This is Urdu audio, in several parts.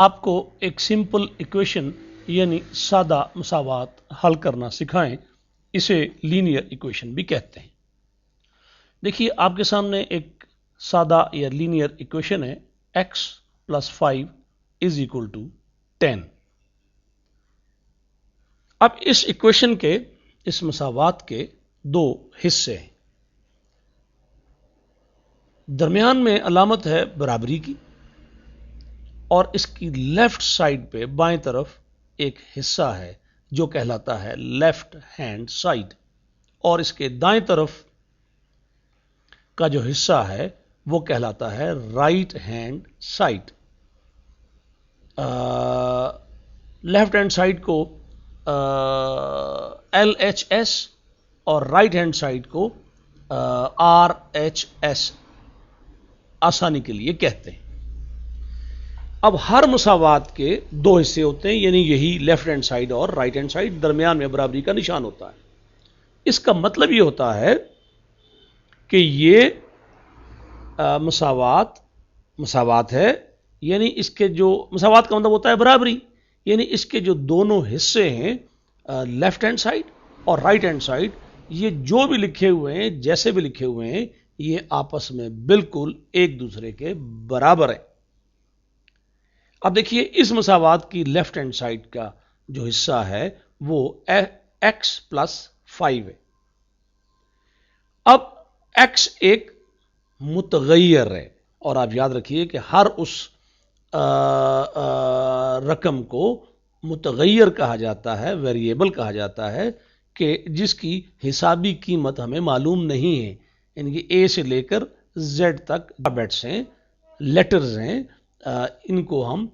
آپ کو ایک سمپل ایکویشن یعنی سادہ مساوات حل کرنا سکھائیں، اسے لینئر ایکویشن بھی کہتے ہیں۔ دیکھیے آپ کے سامنے ایک سادہ یا لینئر ایکویشن ہے x + 5 = 10۔ اب اس ایکویشن کے اس مساوات کے دو حصے ہیں، درمیان میں علامت ہے برابری کی، اور اس کی لیفٹ سائڈ پہ بائیں طرف ایک حصہ ہے جو کہلاتا ہے لیفٹ ہینڈ سائڈ، اور اس کے دائیں طرف کا جو حصہ ہے وہ کہلاتا ہے right hand side. Left hand side کو LHS اور رائٹ ہینڈ سائڈ کو RHS آسانی کے لیے کہتے ہیں۔ اب ہر مساوات کے دو حصے ہوتے ہیں، یعنی یہی لیفٹ ہینڈ سائڈ اور رائٹ ہینڈ سائڈ، درمیان میں برابری کا نشان ہوتا ہے۔ اس کا مطلب یہ ہوتا ہے کہ یہ مساوات ہے، یعنی اس کے جو مساوات کا مطلب ہوتا ہے برابری، یعنی اس کے جو دونوں حصے ہیں لیفٹ ہینڈ سائڈ اور رائٹ ہینڈ سائڈ، یہ جو بھی لکھے ہوئے ہیں، جیسے بھی لکھے ہوئے ہیں، یہ آپس میں بالکل ایک دوسرے کے برابر ہیں۔ اب دیکھیے اس مساوات کی لیفٹ ہینڈ سائڈ کا جو حصہ ہے وہ x + 5 ہے۔ اب x ایک متغیر ہے، اور آپ یاد رکھیے کہ ہر اس رقم کو متغیر کہا جاتا ہے، ویریبل کہا جاتا ہے، کہ جس کی حسابی قیمت ہمیں معلوم نہیں ہے، یعنی کہ A سے لے کر Z تک الفابیٹس ہیں، لیٹرز ہیں، ان کو ہم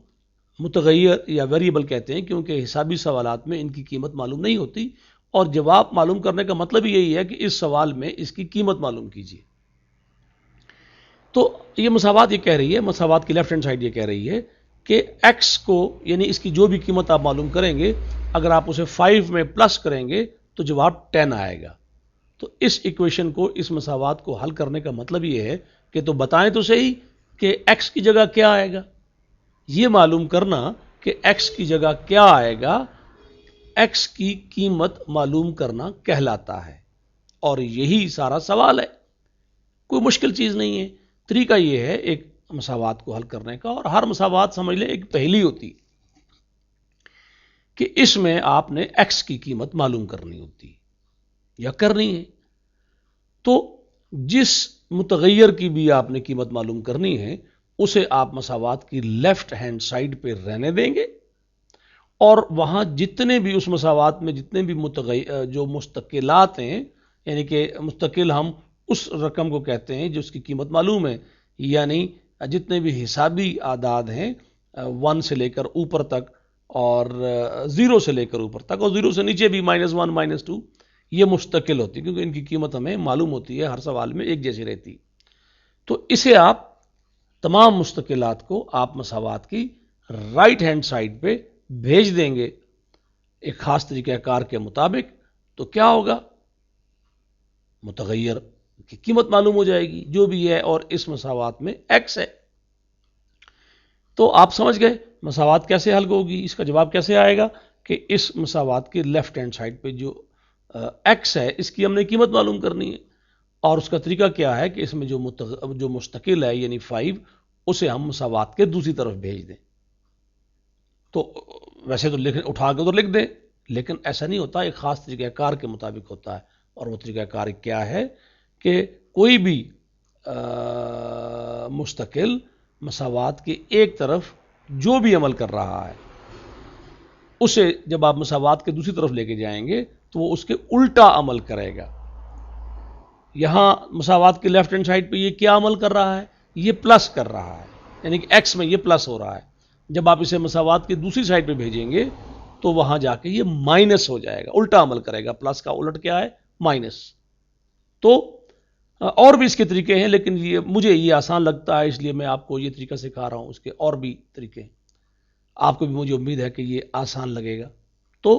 متغیر یا ویریبل کہتے ہیں، کیونکہ حسابی سوالات میں ان کی قیمت معلوم نہیں ہوتی، اور جواب معلوم کرنے کا مطلب یہی ہے کہ اس سوال میں اس کی قیمت معلوم کیجیے۔ تو یہ مساوات یہ کہہ رہی ہے، مساوات کی لیفٹ ہینڈ سائڈ یہ کہہ رہی ہے کہ x کو، یعنی اس کی جو بھی قیمت آپ معلوم کریں گے، اگر آپ اسے 5 میں پلس کریں گے تو جواب 10 آئے گا۔ تو اس ایکویشن کو، اس مساوات کو حل کرنے کا مطلب یہ ہے کہ تو بتائیں تو صحیح کہ x کی جگہ کیا آئے گا۔ یہ معلوم کرنا کہ x کی جگہ کیا آئے گا، x کی قیمت معلوم کرنا کہلاتا ہے، اور یہی سارا سوال ہے، کوئی مشکل چیز نہیں ہے۔ طریقہ یہ ہے ایک مساوات کو حل کرنے کا، اور ہر مساوات سمجھ لیں ایک پہیلی ہوتی کہ اس میں آپ نے x کی قیمت معلوم کرنی ہوتی یا کرنی ہے۔ تو جس متغیر کی بھی آپ نے قیمت معلوم کرنی ہے، اسے آپ مساوات کی لیفٹ ہینڈ سائڈ پہ رہنے دیں گے، اور وہاں جتنے بھی اس مساوات میں جتنے بھی جو مستقلات ہیں، یعنی کہ مستقل ہم اس رقم کو کہتے ہیں جو اس کی قیمت معلوم ہے، یعنی جتنے بھی حسابی اعداد ہیں 1 سے لے کر اوپر تک، اور 0 سے لے کر اوپر تک، اور 0 سے نیچے بھی -1 -2، یہ مستقل ہوتی ہے کیونکہ ان کی قیمت ہمیں معلوم ہوتی ہے، ہر سوال میں ایک جیسی رہتی۔ تو اسے آپ تمام مستقلات کو آپ مساوات کی رائٹ ہینڈ سائڈ پہ بھیج دیں گے ایک خاص طریقہ کار کے مطابق، تو کیا ہوگا، متغیر کی قیمت معلوم ہو جائے گی جو بھی ہے، اور اس مساوات میں x ہے۔ تو آپ سمجھ گئے مساوات کیسے حل ہوگی، اس کا جواب کیسے آئے گا، کہ اس مساوات کے لیفٹ ہینڈ سائڈ پہ جو x ہے اس کی ہم نے قیمت معلوم کرنی ہے، اور اس کا طریقہ کیا ہے کہ اس میں جو مستقل ہے یعنی 5، اسے ہم مساوات کے دوسری طرف بھیج دیں۔ تو ویسے تو اٹھا کے ادھر لکھ دیں، لیکن ایسا نہیں ہوتا، ایک خاص طریقہ کار کے مطابق ہوتا ہے، اور وہ طریقہ کار کیا ہے کہ کوئی بھی مستقل مساوات کے ایک طرف جو بھی عمل کر رہا ہے، اسے جب آپ مساوات کے دوسری طرف لے کے جائیں گے تو وہ اس کے الٹا عمل کرے گا۔ یہاں مساوات کے لیفٹ ہینڈ سائڈ پہ یہ کیا عمل کر رہا ہے، یہ پلس کر رہا ہے، یعنی کہ x میں یہ پلس ہو رہا ہے۔ جب آپ اسے مساوات کی دوسری سائڈ پہ بھیجیں گے تو وہاں جا کے یہ مائنس ہو جائے گا، الٹا عمل کرے گا، پلس کا الٹ کیا ہے، مائنس۔ تو اور بھی اس کے طریقے ہیں، لیکن مجھے یہ آسان لگتا ہے، اس لیے میں آپ کو یہ طریقہ سکھا رہا ہوں، اس کے اور بھی طریقے ہیں، آپ کو بھی مجھے امید ہے کہ یہ آسان لگے گا۔ تو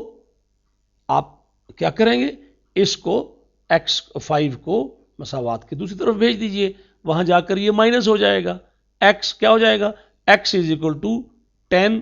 آپ کیا کریں گے، اس کو x5 کو مساوات کی دوسری طرف بھیج دیجئے، وہاں جا کر یہ مائنس ہو جائے گا، x کیا ہو جائے گا، x = 10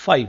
5।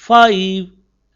5।